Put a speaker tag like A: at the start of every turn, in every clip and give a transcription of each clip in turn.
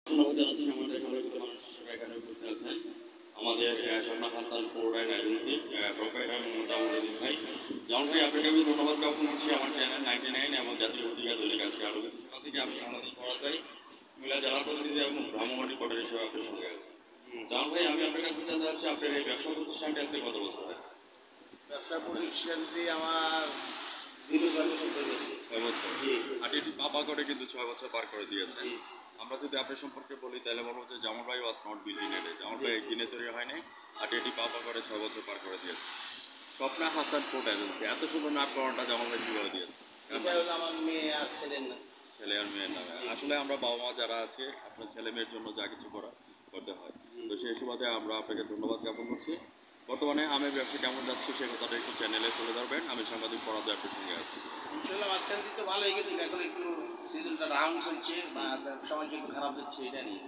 A: ধন্যবাদ জানাচ্ছি আমাদের সম্মানিত মানুষ হিসেবে এখানে উপস্থিত আছেন আমাদের Shamna Hasan Ford and agency proprietor Mohammad Jamaluddin ভাই। জামাল ভাই, আপনাকে আমি ধন্যবাদ জ্ঞাপন করছি আমার চ্যানেল 99 এবং জাতীয় পত্রিকা দৈনিক আজকে আলোকিত সকাল থেকে আমি সাংবাদিক পড়াতাই কুমিল্লা জেলা প্রতিনিধি এবং ভ্রাম্যমাণ রিপোর্টার হিসেবে আপনার সঙ্গে আছি। জামাল ভাই, আমি আপনার কাছে জানতে চাচ্ছি আপনার এই ব্যবসা প্রতিষ্ঠানটি আজকে কত বছর হয়েছে?
B: ব্যবসা প্রতিষ্ঠানটি আমার দীর্ঘ 6 বছর ধরে আছে।
A: 6 বছর। আর এটি পাপা করে কিন্তু 6 বছর পার করে দিয়েছে। আমরা যদি আপনার সম্পর্কে বলি তাহলে বলবো যে জামাল ভাই was not build in a day. Jamal ভাই একদিনে তৈরি হয়নি, আর এটি পাপা করে 6 বছর পার করে দিয়েছে। স্বপ্না হাসান ফোর্ড এজেন্সি, এত সুন্দর নামকরণটা জামাল ভাই কিভাবে দিয়েছে?
B: এটা হলো আমার মেয়ে আর ছেলের নাম।
A: ছেলে আর মেয়ের নামে। আসলে আমরা বাবা মা যারা আছে আপনার ছেলে মেয়ের জন্য যা কিছু করতে হয়, তো সেই সুবাদে আমরা আপনাকে ধন্যবাদ জ্ঞাপন করছি। বর্তমানে আমের ব্যবসা কেমন যাচ্ছে সে কথাটা একটু চ্যানেলে তুলে ধরবেন। আমি সাংবাদিক পরাজয় আপনার সঙ্গে আছি।
B: ইনশাআল্লাহ মাঝখান থেকে তো ভালো হয়ে গেছিল, এখন একটু সিজনটা ডাউন চলছে বা ব্যবসা বাণিজ্য একটু খারাপ যাচ্ছে, এটা নিয়ে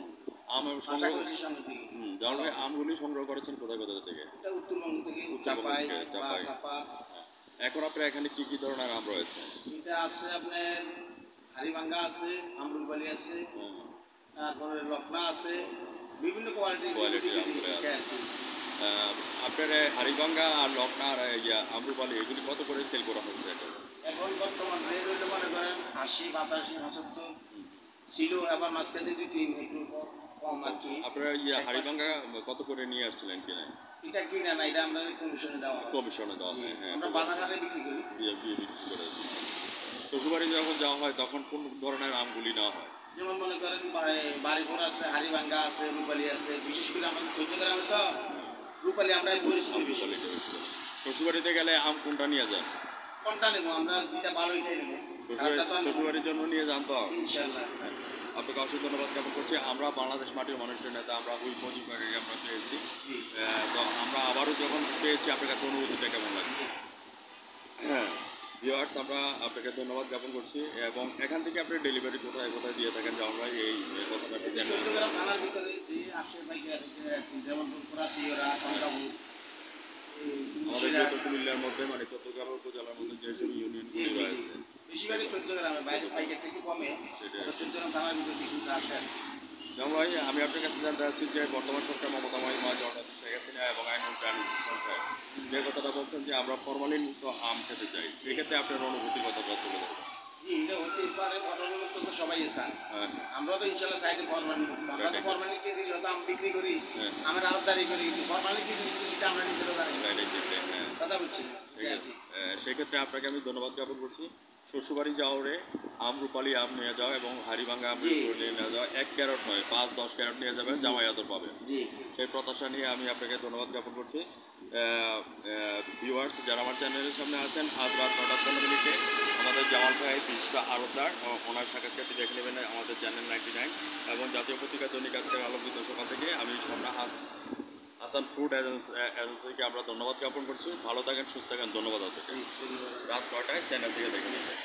A: আম
B: আশা
A: সংগ্রহ
B: করছি সামনের দিকে।
A: জামাল ভাই, আমগুলি সংগ্রহ করেছেন কোথায় থেকে?
B: এটা উত্তরবঙ্গ থেকে,
A: উত্তরবঙ্গ
B: চাপাই
A: থেকে,
B: বা
A: চাপাই।
B: চাপা।
A: এখন আপনার এখানে কি কি ধরনের আম রয়েছে?
B: এটা আছে আপনার হাড়িভাঙ্গা আছে, আমরুলবালি আছে, তারপরে লকনা আছে, বিভিন্ন কোয়ালিটির
A: আমগুলো আছে। আপনার হাড়িভাঙ্গা আর লকনা আর আমরুপালি এগুলি কত করে সেল করা হচ্ছে এখন?
B: এখন বর্তমান রেট হইলে মনে করেন 80, 85, 75 ছিল, আবার মাঝখানে 2-3 একটু কম আর কি।
A: আপনারা হাড়িভাঙ্গা কত করে নিয়ে আসছিলেন কিনে?
B: এটা কিনা না, এটা আমরা কমিশনে দেওয়া হয়।
A: কমিশনে দেওয়া হয়, হ্যাঁ।
B: আমরা বাজার হারে বিক্রি করি।
A: দিয়ে বিক্রি করে। শ্বশুরবাড়ি যখন যাওয়া হয় তখন কোন ধরনের আমগুলি নেওয়া হয়?
B: যেমন মনে করেন বাড়িঘর আছে, হাড়িভাঙ্গা আছে, রূপালি আছে, বিশেষ করে আমাদের চৌদ্দগ্রামে তো রূপালি আমরা পরিচিত বেশি।
A: শ্বশুরবাড়িতে গেলে আম কোনটা নিয়ে যান?
B: কোনটা নেবো আমরা, যেটা ভালো ওইটাই নেবো।
A: শ্বশুরবাড়ির জন্য নিয়ে যান তো?
B: ইনশাআল্লাহ।
A: আপনাকে অসংখ্য ধন্যবাদ জ্ঞাপন করছি। আমরা বাংলাদেশ মাটির মানুষের নেতা, আমরা ওই মজিবাকে আমরা পেয়েছি। তো আমরা আবারও যখন পেয়েছি আপনার কাছে অনুভূতিটা কেমন লাগছে? হ্যাঁ ভিউয়ার্স, আমরা আপনাকে ধন্যবাদ জ্ঞাপন করছি এবং এখান থেকে আপনি ডেলিভারি কোথায় কোথায় দিয়ে থাকেন জামাল ভাই, এই কথাটা একটু জানেন?
B: চৌদ্দগ্রাম থানার ভিতরে যে আসে বাইকে আছে, যেমন পুরাশিওরা, কঙ্কাপুর,
A: আমাদের যেহেতু কুমিল্লার মধ্যে মানে চট্টগ্রাম উপজেলার মধ্যে যেসব ইউনিয়নগুলি রয়েছে
B: বেশিরভাগই চৌদ্দগ্রামে, বাইরে পাইকার থেকে কমে চৌদ্দগ্রাম থানার ভিতরে কিছু আসে।
A: যেমন ভাই, আমি আপনার কাছে জানতে চাচ্ছি যে বর্তমান সরকার মমতাময়ী মা জনতা শেখ হাসিনা এবং আইনুল প্রাণী সংস্থায় যে কথাটা বলছেন যে আমরা ফরমালিন মুক্ত আম খেতে চাই, সেক্ষেত্রে আপনার অনুভূতির কথাটা তুলে ধরবেন।
B: জি, এটা হতেই পারে, ফরমালিন মুক্ত তো সবাই চান। আমরা তো ইনশাআল্লাহ চাই ফরমালিন মুক্ত। আমরা তো ফরমালিন কেজি যত আম বিক্রি করি, আমরা আড়তদারি করি, ফরমালিন কেজি যেটা আমরা নিজেরও জানি। কথা বলছি।
A: সেক্ষেত্রে আপনাকে আমি ধন্যবাদ জ্ঞাপন করছি। শ্বশুরবাড়ি যাওয়ারে আমরুপালি আম নিয়ে যাও এবং হাড়িভাঙ্গা আম নিয়ে যাও, 1 ক্যারট নয় 5-10 ক্যারট নিয়ে যাবেন, জামাই আদর পাবেন। সেই প্রত্যাশা নিয়ে আমি আপনাকে ধন্যবাদ জ্ঞাপন করছি। ভিউয়ার্স যারা আমার চ্যানেলের সামনে আছেন, আজ রাত 9:15 আমাদের জামাল ভাই তিনটা আড়তদার, ওনার সাক্ষাৎকারটি দেখে নেবেন আমাদের চ্যানেল 99 এবং জাতীয় পত্রিকা দৈনিক আজকের আলোকিত সকাল থেকে। আমি সামনা হাসান ফুড এজেন্সিকে আমরা ধন্যবাদ জ্ঞাপন করছি। ভালো থাকেন, সুস্থ থাকেন, ধন্যবাদ আপনাকে। রাত 9টায় চ্যানেল থেকে দেখে নেবেন।